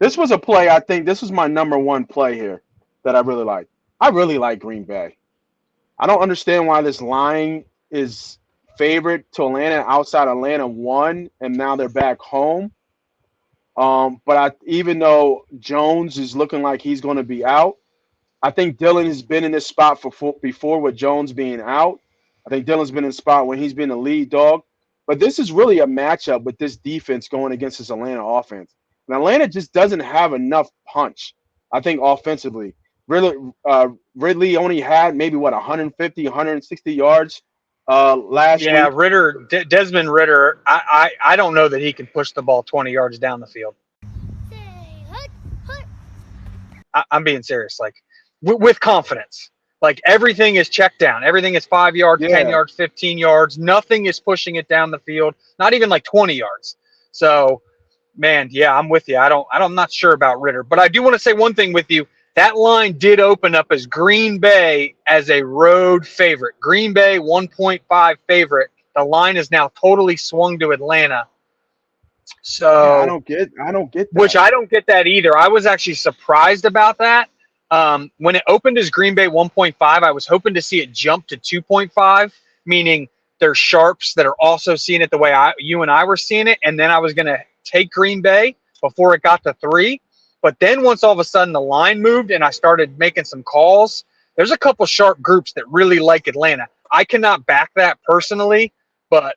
This was a play. I think this was my number one play here that I really like. I really like Green Bay. I don't understand why this line is favorite to Atlanta outside Atlanta won, and now they're back home. But even though Jones is looking like he's going to be out, I think Dylan has been in this spot before with Jones being out. I think Dylan's been in a spot when he's been the lead dog. But this is really a matchup with this defense going against this Atlanta offense. And Atlanta just doesn't have enough punch, I think, offensively. Ridley only had maybe, 150, 160 yards last Yeah, week. Ritter, Desmond Ritter, I don't know that he can push the ball 20 yards down the field. I'm being serious. Like, with confidence. Like, everything is checked down. Everything is 5 yards, 10 Yeah. yards, 15 yards. Nothing is pushing it down the field. Not even like 20 yards. So, man, yeah, I'm with you. I'm not sure about Ritter, but I do want to say one thing with you. That line did open up as Green Bay as a road favorite. Green Bay 1.5 favorite. The line is now totally swung to Atlanta. So Yeah, I don't get that. which I don't get that either. I was actually surprised about that. When it opened as Green Bay 1.5, I was hoping to see it jump to 2.5, meaning there's sharps that are also seeing it the way you and I were seeing it, and then I was going to take Green Bay before it got to 3. But then once all of a sudden the line moved and I started making some calls, there's a couple sharp groups that really like Atlanta. I cannot back that personally, but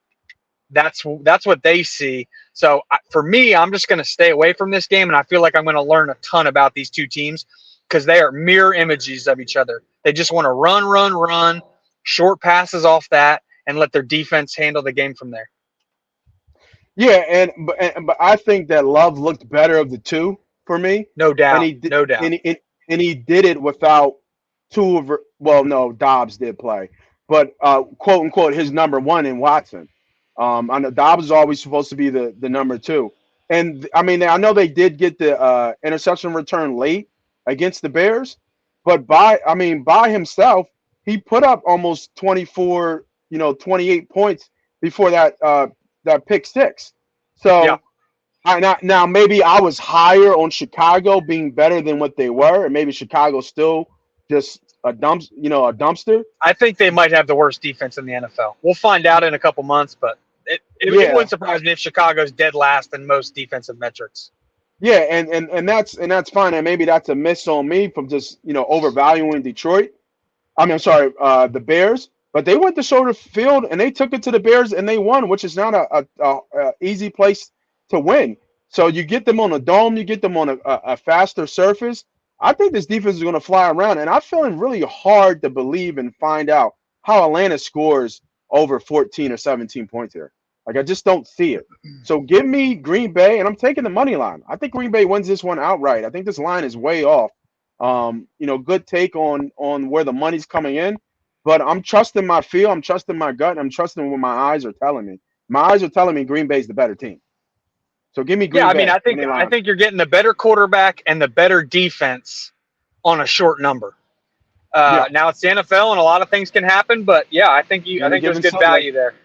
that's what they see. So for me, I'm just going to stay away from this game, and I feel like I'm going to learn a ton about these two teams because they are mirror images of each other. They just want to run, short passes off that, and let their defense handle the game from there. Yeah, but I think that Love looked better of the two for me, No and doubt, he did, no doubt. and he did it without two of. Well, no, Dobbs did play, but quote unquote his number one in Watson. I know Dobbs is always supposed to be the number two, and I mean I know they did get the interception return late against the Bears, but by himself he put up almost 24, 28 points before that pick six. Yeah. So now maybe I was higher on Chicago being better than what they were, and maybe Chicago's still just a dumpster. I think they might have the worst defense in the NFL. We'll find out in a couple months, but it Yeah. wouldn't surprise me if Chicago's dead last in most defensive metrics. Yeah, and that's fine, and maybe that's a miss on me from just overvaluing Detroit. I mean, I'm sorry, the Bears, but they went to Soldier Field and they took it to the Bears and they won, which is not a easy place to win. So you get them on a dome, you get them on a faster surface. I think this defense is going to fly around, and I'm feeling really hard to believe and find out how Atlanta scores over 14 or 17 points here. Like, I just don't see it. So give me Green Bay, and I'm taking the money line. I think Green Bay wins this one outright. I think this line is way off. Good take on where the money's coming in, but I'm trusting my feel, I'm trusting my gut, and I'm trusting what my eyes are telling me. My eyes are telling me Green Bay's the better team. So give me Green Yeah, I Bay. mean, I think you're getting the better quarterback and the better defense on a short number. Yeah. Now it's the NFL and a lot of things can happen, but yeah, I think there's good value there.